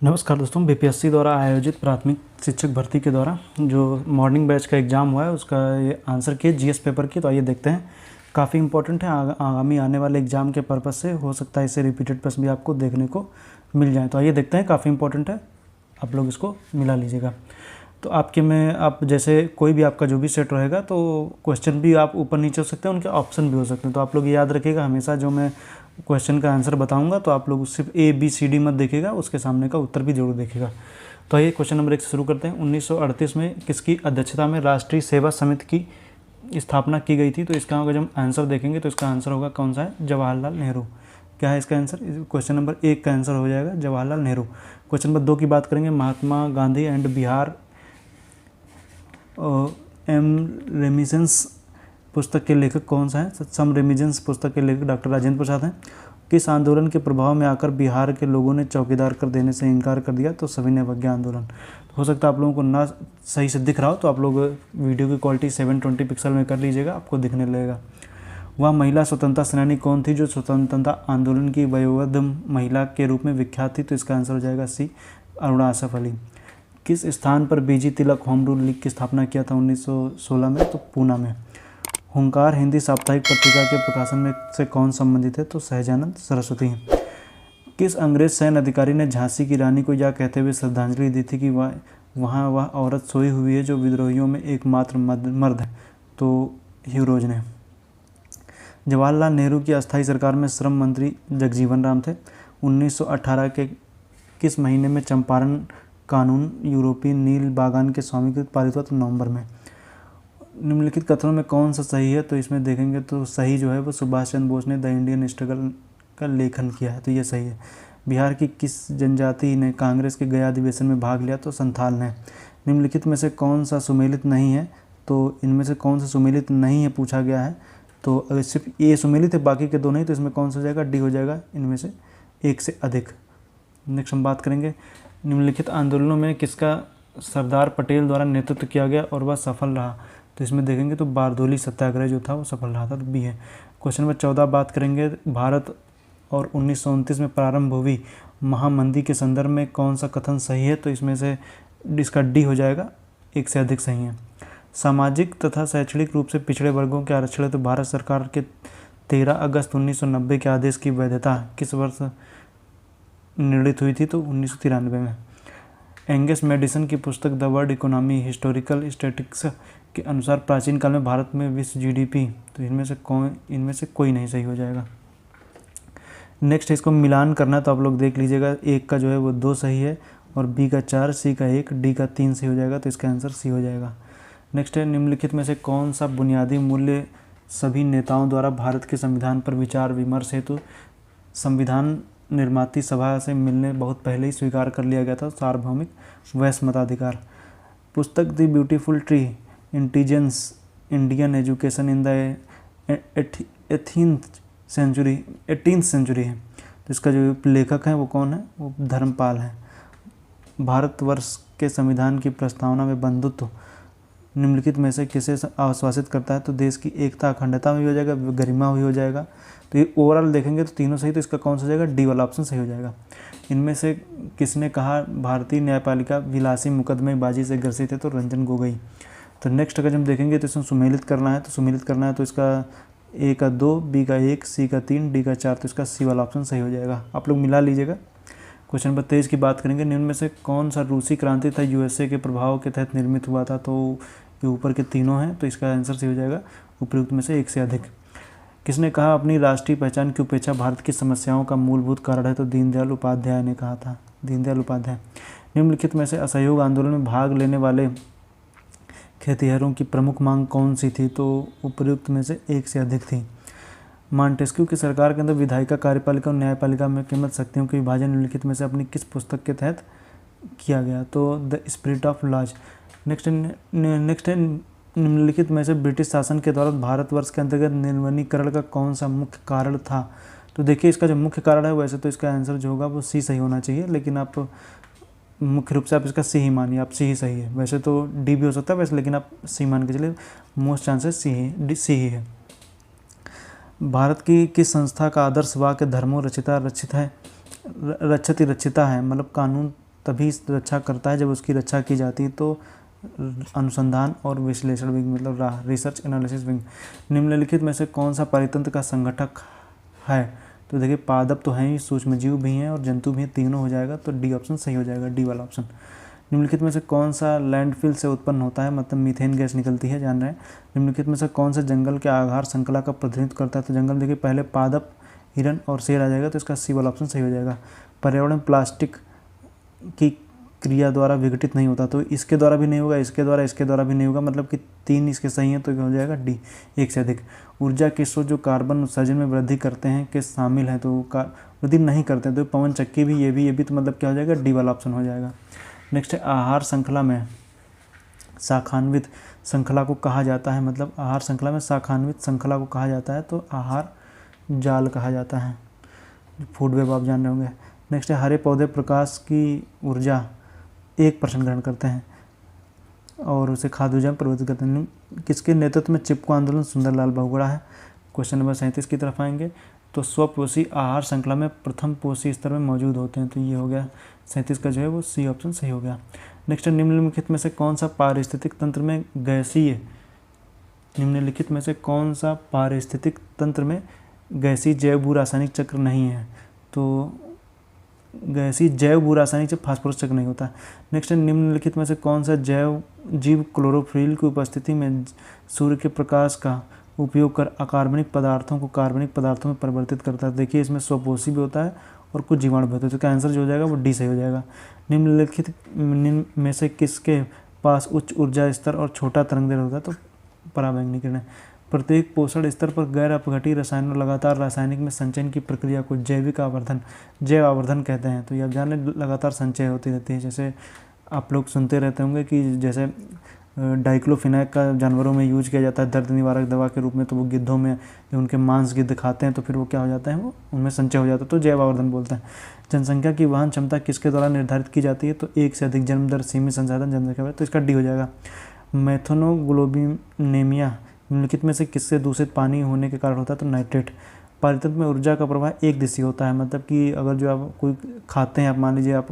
नमस्कार दोस्तों, बीपीएससी द्वारा आयोजित प्राथमिक शिक्षक भर्ती के द्वारा जो मॉर्निंग बैच का एग्ज़ाम हुआ है उसका ये आंसर किए जीएस पेपर की। तो आइए देखते हैं, काफ़ी इंपॉर्टेंट है। आगामी आने वाले एग्ज़ाम के पर्पज़ से हो सकता है इससे रिपीटेड प्रश्न भी आपको देखने को मिल जाए। तो आइए देखते हैं, काफ़ी इंपॉर्टेंट है, आप लोग इसको मिला लीजिएगा। तो आपके में आप जैसे कोई भी आपका जो भी सेट रहेगा तो क्वेश्चन भी आप ऊपर नीचे हो सकते हैं, उनके ऑप्शन भी हो सकते हैं। तो आप लोग याद रखिएगा, हमेशा जो मैं क्वेश्चन का आंसर बताऊंगा तो आप लोग सिर्फ ABCD मत देखिएगा, उसके सामने का उत्तर भी जरूर देखिएगा। तो आइए क्वेश्चन नंबर 1 से शुरू करते हैं। 1938 में किसकी अध्यक्षता में राष्ट्रीय सेवा समिति की स्थापना की गई थी? तो इसका अगर हम आंसर देखेंगे तो इसका आंसर होगा कौन सा है? जवाहरलाल नेहरू। क्या है इसका आंसर? क्वेश्चन नंबर 1 का आंसर हो जाएगा जवाहरलाल नेहरू। क्वेश्चन नंबर 2 की बात करेंगे, महात्मा गांधी एंड बिहार एम रेमिजेंस पुस्तक के लेखक कौन सा है? सम रेमिजेंस पुस्तक के लेखक डॉक्टर राजेंद्र प्रसाद हैं। किस आंदोलन के प्रभाव में आकर बिहार के लोगों ने चौकीदार कर देने से इनकार कर दिया? तो सविनय अवज्ञा आंदोलन। तो हो सकता है आप लोगों को ना सही से दिख रहा हो, तो आप लोग वीडियो की क्वालिटी 720 पिक्सल में कर लीजिएगा, आपको दिखने लगेगा। वह महिला स्वतंत्रता सेनानी कौन थी जो स्वतंत्रता आंदोलन की वयोवृद्ध महिला के रूप में विख्यात थी? तो इसका आंसर हो जाएगा सी, अरुणा आसफ अली। किस स्थान पर बीजी तिलक होम रूल लीग की स्थापना किया था 1916 में? तो पूना में। हुंकार हिंदी साप्ताहिक पत्रिका के प्रकाशन में से कौन संबंधित है? तो सहजानंद सरस्वती। किस अंग्रेज सैन्य अधिकारी ने झांसी की रानी को यह कहते हुए श्रद्धांजलि दी थी कि वहाँ वह औरत सोई हुई है जो विद्रोहियों में एकमात्र मर्द है? तो ह्यूरोज ने। जवाहरलाल नेहरू की अस्थायी सरकार में श्रम मंत्री जगजीवन राम थे। 1918 के किस महीने में चंपारण कानून यूरोपीय नील बागान के स्वामी को पारित हुआ? तो नवंबर में। निम्नलिखित कथनों में कौन सा सही है? तो इसमें देखेंगे तो सही जो है वो सुभाष चंद्र बोस ने द इंडियन स्ट्रगल का लेखन किया है, तो ये सही है। बिहार की किस जनजाति ने कांग्रेस के गया अधिवेशन में भाग लिया? तो संथाल ने। निम्नलिखित में से कौन सा सुमेलित नहीं है? तो इनमें से कौन सा सुमेलित नहीं है पूछा गया है। तो अगर सिर्फ ए सुमेलित है, बाकी के दो नहीं, तो इसमें कौन सा हो जाएगा? डी हो जाएगा, इनमें से एक से अधिक। नेक्स्ट हम बात करेंगे, निम्नलिखित आंदोलनों में किसका सरदार पटेल द्वारा नेतृत्व किया गया और वह सफल रहा? तो इसमें देखेंगे तो बारदोली सत्याग्रह जो था वो सफल रहा था, तो बी है। क्वेश्चन नंबर 14 बात करेंगे, भारत और 1929 में प्रारंभ हुई महामंदी के संदर्भ में कौन सा कथन सही है? तो इसमें से इसका डी हो जाएगा, एक से अधिक सही है। सामाजिक तथा शैक्षणिक रूप से पिछड़े वर्गों के आरक्षण है तो भारत सरकार के 13 अगस्त 1990 के आदेश की वैधता किस वर्ष निर्णित हुई थी? तो 1993 में। एंगस मेडिसन की पुस्तक the world economy historical statistics के अनुसार प्राचीन काल में भारत में विश्व GDP, तो इनमें से कोई नहीं सही हो जाएगा। नेक्स्ट इसको मिलान करना है तो आप लोग देख लीजिएगा, एक का जो है वो 2 सही है और बी का 4, सी का 1, डी का 3 सही हो जाएगा, तो इसका आंसर सी हो जाएगा। नेक्स्ट है, निम्नलिखित में से कौन सा बुनियादी मूल्य सभी नेताओं द्वारा भारत के संविधान पर विचार विमर्श हेतु संविधान निर्माती सभा से मिलने बहुत पहले ही स्वीकार कर लिया गया था? सार्वभौमिक वैश्य मताधिकार। पुस्तक the beautiful tree intelligence Indian education in the 18th century है, तो इसका जो लेखक है वो कौन है? वो धर्मपाल है। भारतवर्ष के संविधान की प्रस्तावना में बंधुत्व निम्नलिखित में से किसे आश्वासित करता है? तो देश की एकता अखंडता में भी हो जाएगा, गरिमा भी हो जाएगा, तो ये ओवरऑल देखेंगे तो तीनों सही, तो इसका कौन सा हो जाएगा? डी वाला ऑप्शन सही हो जाएगा। इनमें से किसने कहा भारतीय न्यायपालिका विलासी मुकदमेबाजी से ग्रसित है? तो रंजन गोगोई। तो नेक्स्ट अगर हम देखेंगे तो इसमें सुमेलित करना है, तो इसका ए का 2, बी का 1, सी का 3, डी का 4, तो इसका सी वाला ऑप्शन सही हो जाएगा। आप लोग मिला लीजिएगा। क्वेश्चन नंबर 23 की बात करेंगे, निम्न में से कौन सा रूसी क्रांति था USA के प्रभाव के तहत निर्मित हुआ था? तो ये ऊपर के तीनों हैं, तो इसका आंसर सही हो जाएगा उपयुक्त में से एक से अधिक। किसने कहा अपनी राष्ट्रीय पहचान की उपेक्षा भारत की समस्याओं का मूलभूत कारण है? तो दीनदयाल उपाध्याय ने कहा था, दीनदयाल उपाध्याय। निम्नलिखित में से असहयोग आंदोलन में भाग लेने वाले खेतिहरों की प्रमुख मांग कौन सी थी? तो उपयुक्त में से एक से अधिक थी। मॉन्टेस्क्यू की सरकार के अंदर विधायिका, कार्यपालिका और न्यायपालिका में कीमत शक्तियों के विभाजन निम्नलिखित में से अपनी किस पुस्तक के तहत किया गया? तो the spirit of laws. Next है, निम्नलिखित में से ब्रिटिश शासन के दौरान भारतवर्ष के अंतर्गत निर्वनीकरण का कौन सा मुख्य कारण था? तो देखिए इसका जो मुख्य कारण है, वैसे तो इसका आंसर जो होगा वो सी सही होना चाहिए, लेकिन आप मुख्य रूप से आप इसका सी ही मानिए, आप सी ही सही है। वैसे तो डी भी हो सकता है वैसे, लेकिन आप सी मान के चलिए, मोस्ट चांसेस सी ही है। भारत की किस संस्था का आदर्श वाक्य धर्मो रक्षिता रक्षित है, रक्षति रक्षिता है, मतलब कानून तभी रक्षा करता है जब उसकी रक्षा की जाती है। तो अनुसंधान और विश्लेषण विंग मतलब रिसर्च एनालिसिस विंग। निम्नलिखित में से कौन सा परितंत्र का संगठक है? तो देखिए पादप तो हैं ही, सूक्ष्मजीव भी हैं और जंतु भी हैं, तीनों हो जाएगा। तो डी ऑप्शन सही हो जाएगा, डी वाला ऑप्शन। निम्नलिखित में से कौन सा लैंडफिल से उत्पन्न होता है, मतलब मीथेन गैस निकलती है, जान रहे हैं। निम्नलिखित में से कौन सा जंगल के आहार श्रृंखला का प्रतिनिधित्व करता है? तो जंगल देखिए पहले पादप, हिरन और शेर आ जाएगा, तो इसका सी वाला ऑप्शन सही हो जाएगा। पर्यावरण प्लास्टिक की क्रिया द्वारा विघटित नहीं होता, तो इसके द्वारा भी नहीं होगा, इसके द्वारा भी नहीं होगा, मतलब कि 3 इसके सही हैं, तो हो जाएगा डी, एक से अधिक। ऊर्जा के स्रोत जो कार्बन उत्सर्जन में वृद्धि करते हैं के शामिल हैं, तो वृद्धि नहीं करते हैं, तो पवन चक्की भी, ये भी, तो मतलब क्या हो जाएगा, डी वाला ऑप्शन हो जाएगा। नेक्स्ट है आहार श्रृंखला में शाखान्वित श्रृंखला को कहा जाता है, मतलब आहार श्रृंखला में शाखान्वित श्रृंखला को कहा जाता है तो आहार जाल कहा जाता है। फूड वेब आप जान रहे होंगे। नेक्स्ट है हरे पौधे प्रकाश की ऊर्जा 1% ग्रहण करते हैं और उसे खाद्य ऊर्जा में परिवर्तित करते हैं। किसके नेतृत्व में चिपको आंदोलन सुंदरलाल बहुगुणा है? क्वेश्चन नंबर 37 की तरफ आएंगे। तो स्वपोषी आहार श्रृंखला में प्रथम पोषी स्तर में मौजूद होते हैं, तो ये हो गया 37 का जो है वो सी ऑप्शन सही हो गया। नेक्स्ट है निम्नलिखित में से कौन सा पारिस्थितिक तंत्र में गैसीय, निम्नलिखित में से कौन सा पारिस्थितिक तंत्र में गैसीय जैव भू रासायनिक चक्र नहीं है? तो गैसीय जैव भू रासायनिक चक्र फास्फोरस चक्र नहीं होता। नेक्स्ट है निम्नलिखित में से कौन सा जैव जीव क्लोरोफिल की उपस्थिति में सूर्य के प्रकाश का उपयोग कर अकार्बनिक पदार्थों को कार्बनिक पदार्थों में परिवर्तित करता है? देखिए इसमें स्वपोषी भी होता है और कुछ जीवाणु भी होते हैं, तो इसका आंसर जो हो जाएगा वो डी सही हो जाएगा। निम्नलिखित में से किसके पास उच्च ऊर्जा स्तर और छोटा तरंगदैर्घ्य होता है? तो पराबैंगनी किरणें। प्रत्येक पोषण स्तर पर गैर अपघटीय रसायनों लगातार रासायनिक में संचयन की प्रक्रिया को जैविक आवर्धन, जैव आवर्धन कहते हैं। तो ये आप जान लें लगातार संचय होती रहती है। जैसे आप लोग सुनते रहते होंगे कि जैसे डाइक्लोफिनैक का जानवरों में यूज किया जाता है दर्द निवारक दवा के रूप में, तो वो गिद्धों में उनके मांस गिद्ध खाते हैं तो फिर वो क्या हो जाता है, वो उनमें संचय हो जाता है, तो जैव आवर्धन बोलते हैं। जनसंख्या की वहन क्षमता किसके द्वारा निर्धारित की जाती है? तो एक से अधिक जन्म दर, सीमित संसाधन, जनसंख्या, तो इसका डी हो जाएगा। मेथनोग्लोबिनेमिया निम्नलिखित में से किससे दूषित पानी होने के कारण होता है? तो नाइट्रेट। पारितंत्र में ऊर्जा का प्रवाह एक दिशीय होता है, मतलब कि अगर जो आप कोई खाते हैं, आप मान लीजिए आप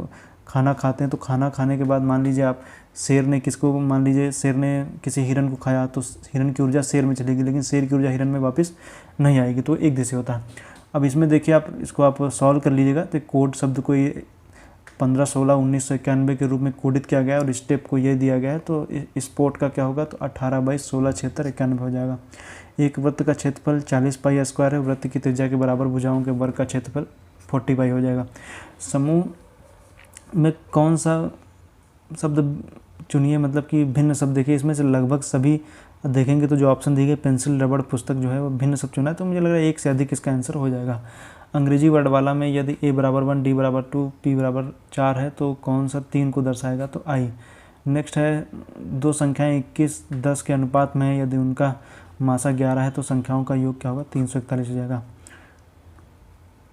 खाना खाते हैं, तो खाना खाने के बाद मान लीजिए आप शेर ने किसको, मान लीजिए शेर ने किसी हिरन को खाया, तो हिरन की ऊर्जा शेर में चलेगी, लेकिन शेर की ऊर्जा हिरन में वापस नहीं आएगी, तो एक दिशीय होता है। अब इसमें देखिए आप इसको आप सॉल्व कर लीजिएगा, तो कोड शब्द को ये 15/16/1991 के रूप में कोडित किया गया है और स्टेप को ये दिया गया है। तो स्पोर्ट का क्या होगा? तो 18/16/76 हो जाएगा। एक वृत्त का क्षेत्रफल 40 पाई स्क्वायर है। वृत्त की त्रिज्या के बराबर भुजाओं के वर्ग का क्षेत्रफल 40 पाई हो जाएगा। समूह में कौन सा शब्द चुनिए, मतलब कि भिन्न शब्द। देखिए इसमें से लगभग सभी देखेंगे तो जो ऑप्शन दी गई पेंसिल रबड़ पुस्तक जो है वो भिन्न शब्द चुना है, तो मुझे लग रहा है एक से अधिक इसका आंसर हो जाएगा। अंग्रेजी वर्ड वाला में यदि a = 1, d = 2, p = 4 है तो कौन सा 3 को दर्शाएगा? तो आई। नेक्स्ट है दो संख्याएं 21, 10 के अनुपात में है, यदि उनका मासा 11 है तो संख्याओं का योग क्या होगा? 341 हो जाएगा।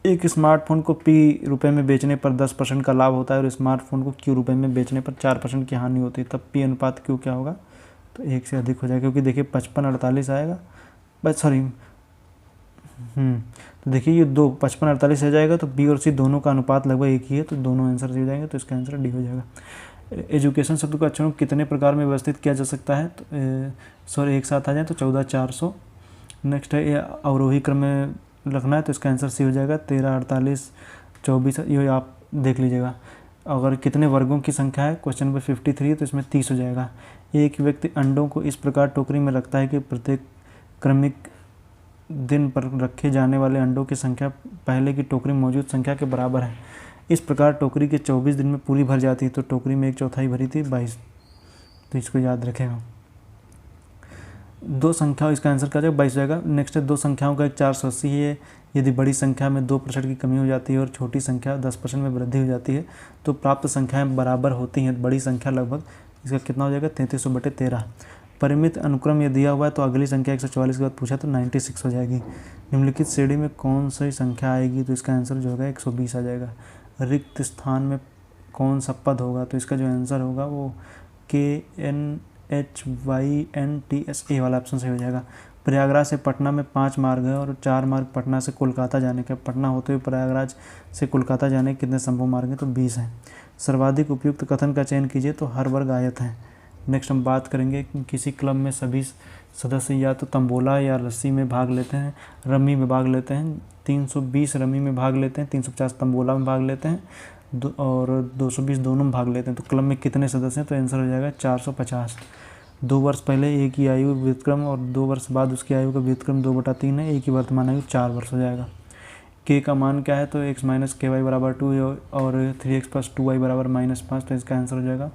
एक स्मार्टफोन को p रुपये में बेचने पर 10% का लाभ होता है और स्मार्टफोन को q रुपये में बेचने पर 4% की हानि होती है, तब p अनुपात q क्या होगा? तो 1 से अधिक हो जाएगा, क्योंकि देखिए 55-48 आएगा, बस सॉरी तो देखिए ये 55-48 हो जाएगा, तो बी और सी दोनों का अनुपात लगभग एक ही है, तो दोनों आंसर हो जाएंगे, तो इसका आंसर डी हो जाएगा। एजुकेशन शब्द को अक्षरों कितने प्रकार में व्यवस्थित किया जा सकता है? तो सॉरी एक साथ आ जाए तो 14/400। नेक्स्ट है ये अवरोही क्रम में रखना है, तो इसका आंसर सी हो जाएगा 13, 48, 24, ये आप देख लीजिएगा। अगर कितने वर्गों की संख्या है? क्वेश्चन नंबर 53 है, तो इसमें 30 हो जाएगा। एक व्यक्ति अंडों को इस प्रकार टोकरी में रखता है कि प्रत्येक क्रमिक दिन पर रखे जाने वाले अंडों की संख्या पहले की टोकरी में मौजूद संख्या के बराबर है। इस प्रकार टोकरी के 24 दिन में पूरी भर जाती है, तो टोकरी में 1/4 भरी थी 22, तो इसको याद रखेगा। दो संख्याओं, इसका आंसर क्या जाएगा? 22 जाएगा। नेक्स्ट है दो संख्याओं का एक 480 है। यदि बड़ी संख्या में 2% की कमी हो जाती है और छोटी संख्या 10% में वृद्धि हो जाती है तो प्राप्त संख्याएं बराबर होती हैं। बड़ी संख्या लगभग, इसका कितना हो जाएगा? 3300/13। परिमित अनुक्रम ये दिया हुआ है, तो अगली संख्या 144 के बाद पूछा तो 96 हो जाएगी। निम्नलिखित श्रेणी में कौन सी संख्या आएगी? तो इसका आंसर जो होगा 120 आ जाएगा। रिक्त स्थान में कौन सा पद होगा? तो इसका जो आंसर होगा वो KNHYNTS, ए वाला ऑप्शन सही हो जाएगा। प्रयागराज से पटना में 5 मार्ग है और 4 मार्ग पटना से कोलकाता जाने के। पटना होते हुए प्रयागराज से कोलकाता जाने के कितने संभव मार्ग हैं? तो 20 हैं। सर्वाधिक उपयुक्त कथन का चयन कीजिए, तो हर वर्ग आयत है। नेक्स्ट हम बात करेंगे कि किसी क्लब में सभी सदस्य या तो तंबोला या रस्सी में भाग लेते हैं, रमी में भाग लेते हैं। 320 रमी में भाग लेते हैं, 350 तंबोला में भाग लेते हैं और 220 दोनों में भाग लेते हैं। तो क्लब में कितने सदस्य हैं? तो आंसर हो जाएगा 450। 2 वर्ष पहले एक की आयु व्युत्क्रम और 2 वर्ष बाद उसकी आयु का व्युत्क्रम 2/3 है। एक की वर्तमान आयु 4 वर्ष हो जाएगा। के का मान क्या है? तो x माइनस के वाई बराबर 2 और 3x प्लस 2y बराबर -5। तो इसका आंसर हो जाएगा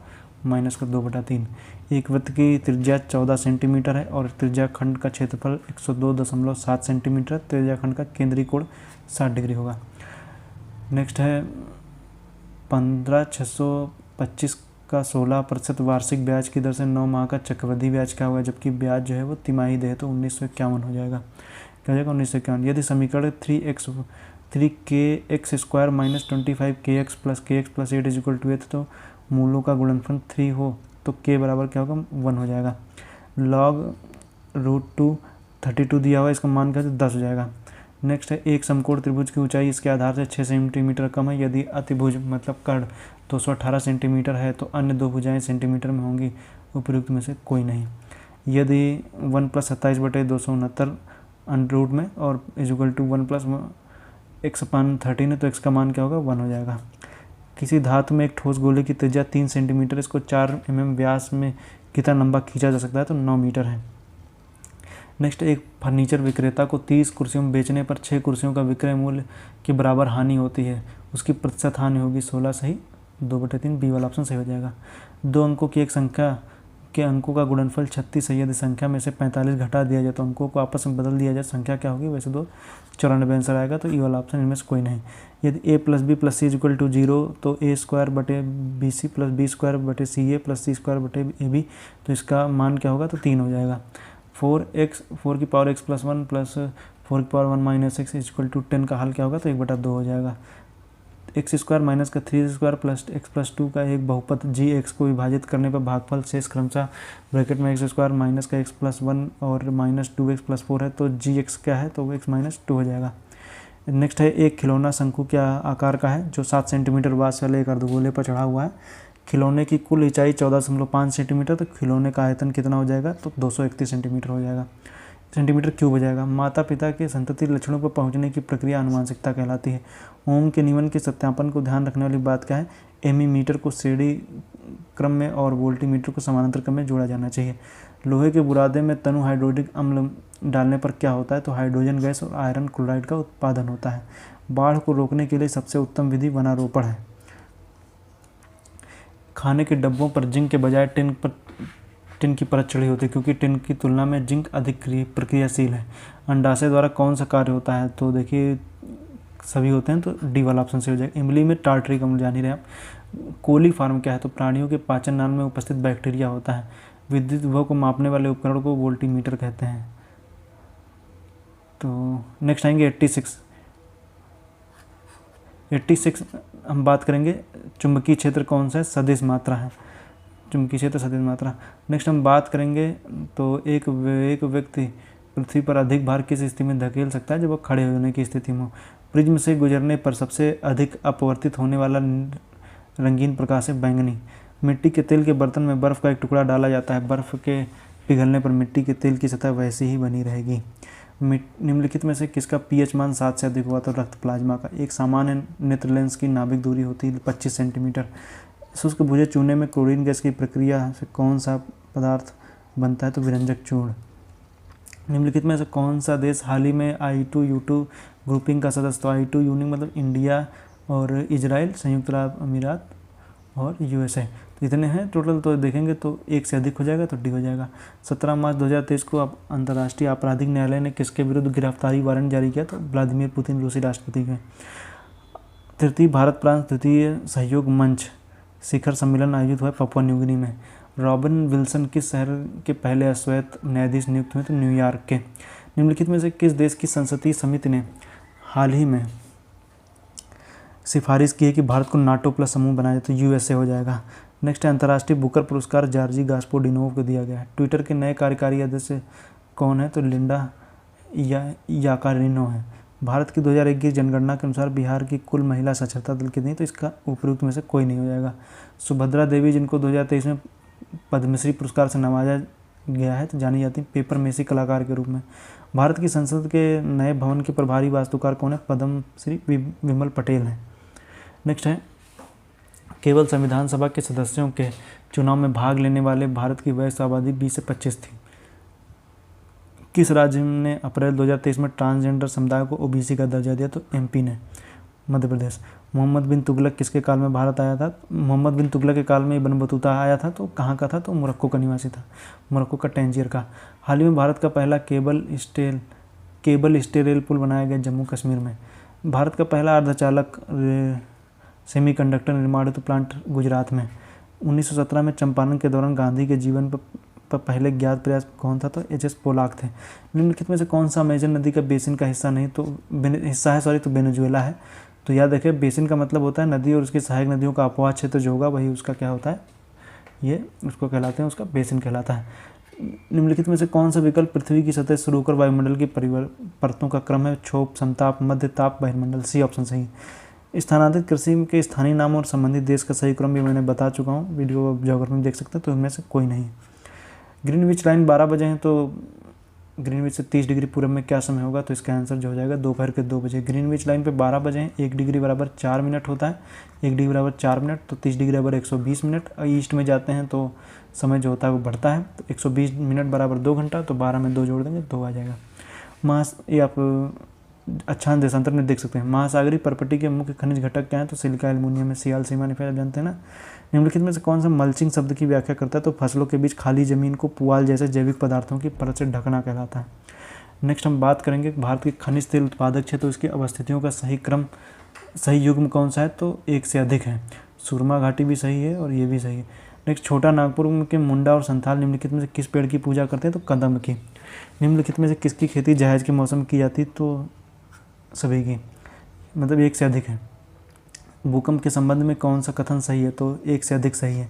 माइनस का 2/3। एक वृत्त की त्रिज्या 14 सेंटीमीटर है और त्रिज्या खंड का क्षेत्रफल 102.7 सेंटीमीटर। त्रिज्या खंड का केंद्रीय कोण 60 डिग्री होगा। नेक्स्ट है 15,625 का 16% वार्षिक ब्याज की दर से 9 माह का चक्रवृद्धि ब्याज क्या होगा? जबकि ब्याज जो है वो तिमाही दे, तो 1951 हो जाएगा। क्या हो जाएगा? 1951। यदि समीकरण 3kx² minus 25kx plus kx plus 8 equal to 8 तो मूलों का गुणनफल 3 हो तो k बराबर क्या होगा? 1 हो जाएगा। log√2 32 दिया हुआ, इसका मान क्या है? 10 हो जाएगा। नेक्स्ट है एक समकोण त्रिभुज की ऊंचाई इसके आधार से 6 सेंटीमीटर कम है। यदि अतिभुज मतलब कर्ण 218 सेंटीमीटर है तो अन्य दो भुजाएं सेंटीमीटर में होंगी, उपयुक्त में से कोई नहीं। यदि 1 + 27/269 अंडर में और इक्वल टू 1 + x/13 है तो x का मान क्या होगा? 1 हो जाएगा। किसी धातु में एक ठोस गोले की त्रिज्या 3 सेंटीमीटर, इसको 4 mm व्यास में कितना लंबा खींचा जा सकता है? तो 9 मीटर है। नेक्स्ट, एक फर्नीचर विक्रेता को 30 कुर्सियों में बेचने पर 6 कुर्सियों का विक्रय मूल्य के बराबर हानि होती है, उसकी प्रतिशत हानि होगी 16 सही, 2/3 बी वाला ऑप्शन सही हो जाएगा। 2 अंकों की एक संख्या के अंकों का गुणनफल 36 है। यदि संख्या में से 45 घटा दिया जाए तो अंकों को आपस में बदल दिया जाए, संख्या क्या होगी? वैसे 2 94 आंसर आएगा, तो ई वाला ऑप्शन इनमें से कोई नहीं। यदि a + b + c = 0 तो a² + b² + ca + c² / ab, तो इसका मान क्या होगा? तो 3 हो जाएगा। 4 की पावर x + 1 + 4 की पावर 1 - x = 10 का हल क्या होगा? तो 1/2 हो जाएगा। x² माइनस का 3x² प्लस x + 2 का एक बहुपद gx को विभाजित करने पर भागफल शेष क्रमशः ब्रैकेट में x² माइनस का x + 1 और -2x + 4 है, तो gx क्या है? तो x - 2 हो जाएगा। नेक्स्ट है एक खिलौना शंकु क्या आकार का है जो 7 सेंटीमीटर व्यास वाले एक अर्धगोले पर चढ़ा हुआ है। खिलौने की कुल ऊंचाई 14.5 सेंटीमीटर, तो खिलौने का आयतन कितना हो जाएगा? तो 231 सेंटीमीटर हो जाएगा, सेंटीमीटर क्यूब हो जाएगा। माता पिता के संतति लक्षणों पर पहुंचने की प्रक्रिया आनुवंशिकता कहलाती है। ओम के नियमन के सत्यापन को ध्यान रखने वाली बात क्या है? एमीमीटर को श्रेणी क्रम में और वोल्टीमीटर को समानांतर क्रम में जोड़ा जाना चाहिए। लोहे के बुरादे में तनु हाइड्रोक्लोरिक अम्ल डालने पर क्या होता है? तो हाइड्रोजन गैस और आयरन क्लोराइड का उत्पादन होता है। बाढ़ को रोकने के लिए सबसे उत्तम विधि वनारोपण है। खाने के डब्बों पर जिंक के बजाय टिन की परत चढ़ी होती है क्योंकि टिन की तुलना में जिंक अधिक प्रक्रियाशील है। अंडाशय द्वारा कौन सा कार्य होता है? तो देखिए सभी होते हैं, तो डी वाला ऑप्शन से हो जाएगा। इमली में टार्टरिक अम्ल जान ही रहे आप। कोलीफॉर्म क्या है? तो प्राणियों के पाचन नाल में उपस्थित बैक्टीरिया होता है। विद्युत विभव को मापने वाले उपकरण को वोल्टीमीटर कहते हैं। तो नेक्स्ट आएंगे 86 हम बात करेंगे चुंबकीय क्षेत्र कौन सा है? सदिश मात्रा है, चुंबकीय क्षेत्र सदिश मात्रा। नेक्स्ट हम बात करेंगे तो एक व्यक्ति पृथ्वी पर अधिक भार किस स्थिति में धकेल सकता है? जब वो खड़े होने की स्थिति में हो। प्रिज्म से गुजरने पर सबसे अधिक अपवर्तित होने वाला रंगीन प्रकाश है बैंगनी। मिट्टी के तेल के बर्तन में बर्फ़ का एक टुकड़ा डाला जाता है, बर्फ़ के पिघलने पर मिट्टी के तेल की सतह वैसी ही बनी रहेगी। निम्नलिखित में से किसका pH मान 7 से अधिक हुआ? तो रक्त प्लाज्मा का। एक सामान्य नेत्र लेंस की नाभिक दूरी होती है 25 सेंटीमीटर। शुष्क भुजे चूने में क्लोरीन गैस की प्रक्रिया से कौन सा पदार्थ बनता है? तो विरंजक चूर्ण। निम्नलिखित में से कौन सा देश हाल ही में I2U2 ग्रुपिंग का सदस्य? तो I2U मतलब इंडिया और इजराइल, संयुक्त अरब अमीरात और USA। तो इतने हैं टोटल, तो देखेंगे तो एक से अधिक हो जाएगा, तो डी हो जाएगा। 17 मार्च 2023 को अंतर्राष्ट्रीय आपराधिक न्यायालय ने किसके विरुद्ध गिरफ्तारी वारंट जारी किया? तो व्लादिमीर पुतिन रूसी राष्ट्रपति के। तृतीय भारत फ्रांस तृतीय सहयोग मंच शिखर सम्मेलन आयोजित हुआ पपुआ न्यूगिनी में। रॉबिन विल्सन किस शहर के पहले अश्वेत न्यायाधीश नियुक्त हुए? तो न्यूयॉर्क के। निम्नलिखित में से किस देश की संसदीय समिति ने हाल ही में सिफारिश की है कि भारत को नाटो प्लस समूह बनाया जाए? तो USA हो जाएगा। नेक्स्ट, अंतर्राष्ट्रीय बुकर पुरस्कार जॉर्जी गास्पोडिनोव को दिया गया है। ट्विटर के नए कार्यकारी कौन है? तो लिंडा याकारिनो है। भारत की 2001 की जनगणना के अनुसार बिहार की कुल महिला साक्षरता दर कितनी? तो इसका उपयुक्त में से कोई नहीं हो जाएगा। सुभद्रा देवी, जिनको 2023 में पद्मश्री पुरस्कार से नवाजा गया है, तो जानी जाती पेपर मेसी कलाकार के रूप में। भारत की संसद के नए भवन के प्रभारी वास्तुकार कौन है? पद्मश्री विमल पटेल हैं। नेक्स्ट है, केवल संविधान सभा के सदस्यों के चुनाव में भाग लेने वाले भारत की वयस्क आबादी 20 से 25 थी। किस राज्य ने अप्रैल 2023 में ट्रांसजेंडर समुदाय को ओबीसी का दर्जा दिया? तो एमपी ने। मध्य प्रदेश। मोहम्मद बिन तुगलक किसके काल में भारत आया था? मोहम्मद बिन तुगलक के काल में इब्न बतूता आया था। तो कहाँ का था? तो मोरक्को का निवासी था, मोरक्को का टैंजियर का। हाल ही में भारत का पहला केबल स्टे रेल पुल बनाया गया जम्मू कश्मीर में। भारत का पहला अर्धचालक सेमीकंडक्टर निर्माण हेतु प्लांट गुजरात में। 1917 में चंपारण के दौरान गांधी के जीवन पर पहले ज्ञात प्रयास कौन था? तो एच.एस. पोलाक थे। निम्नलिखित में से कौन सा अमेजन नदी का बेसिन का हिस्सा नहीं? तो तो वेनेजुएला है। तो याद रखिए, बेसिन का मतलब होता है नदी और उसकी सहायक नदियों का अपवाह क्षेत्र जो होगा वही उसका क्या होता है, ये उसको कहलाते हैं, उसका बेसिन कहलाता है। निम्नलिखित में से कौन सा विकल्प पृथ्वी की सतह से शुरू होकर वायुमंडल की परतों का क्रम है? क्षोभ, समताप, मध्य ताप, बहिर्मंडल। सी ऑप्शन सही। स्थानांतरित कृषि के स्थानीय नाम और संबंधित देश का सही क्रम भी मैंने बता चुका हूँ, वीडियो ज्योग्राफी में देख सकते हैं। तो इनमें से कोई नहीं। ग्रीनविच लाइन 12 बजे हैं, तो ग्रीनविच से 30 डिग्री पूरब में क्या समय होगा? तो इसका आंसर जो हो जाएगा दोपहर के 2 बजे। ग्रीनविच लाइन पे 12 बजे हैं, 1 डिग्री बराबर 4 मिनट होता है, 1 डिग्री बराबर 4 मिनट, तो 30 डिग्री बराबर 120 मिनट। ईस्ट में जाते हैं तो समय जो होता है वो बढ़ता है, तो 120 मिनट बराबर 2 घंटा, तो 12 में 2 जोड़ देंगे 2 आ जाएगा। ये आप अच्छा देशांतर में देख सकते हैं। महासागरीय पर्पटी के मुख्य खनिज घटक क्या हैं? तो सिलिका, एल्युमिनियम में। सियाल सीमा निफायर जानते हैं ना। निम्नलिखित में से कौन सा मल्चिंग शब्द की व्याख्या करता है? तो फसलों के बीच खाली जमीन को पुआल जैसे जैविक पदार्थों की परत से ढकना कहलाता है। नेक्स्ट हम बात करेंगे भारत के खनिज तेल उत्पादक क्षेत्र, उसकी अवस्थितियों का सही युग्म कौन सा है? तो 1 से अधिक है। सुरमा घाटी भी सही है और ये भी सही है। नेक्स्ट, छोटा नागपुर के मुंडा और संथाल निम्नलिखित में से किस पेड़ की पूजा करते हैं? तो कदम्ब की। निम्नलिखित में से किसकी खेती जायज़ के मौसम की जाती? तो सभी की, मतलब 1 से अधिक है। भूकंप के संबंध में कौन सा कथन सही है? तो 1 से अधिक सही है।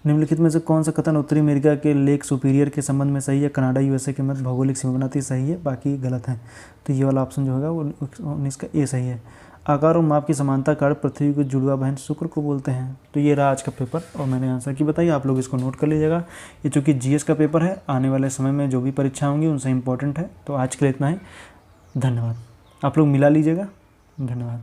निम्नलिखित में से कौन सा कथन उत्तरी अमेरिका के लेक सुपीरियर के संबंध में सही है? कनाडा यूएसए के मध्य भौगोलिक सीमा बनाती सही है, बाकी गलत है। तो ये वाला ऑप्शन जो होगा वो 19 का ए सही है। आकार और माप की समानता कारण पृथ्वी को जुड़वा बहन शुक्र को बोलते हैं। तो ये रहा आज का पेपर और मैंने आंसर की बताई, आप लोग इसको नोट कर लीजिएगा। ये चूँकि जीएस का पेपर है, आने वाले समय में जो भी परीक्षा होंगी उनसे इंपॉर्टेंट है। तो आज के लिए इतना ही, धन्यवाद। आप लोग मिला लीजिएगा, धन्यवाद।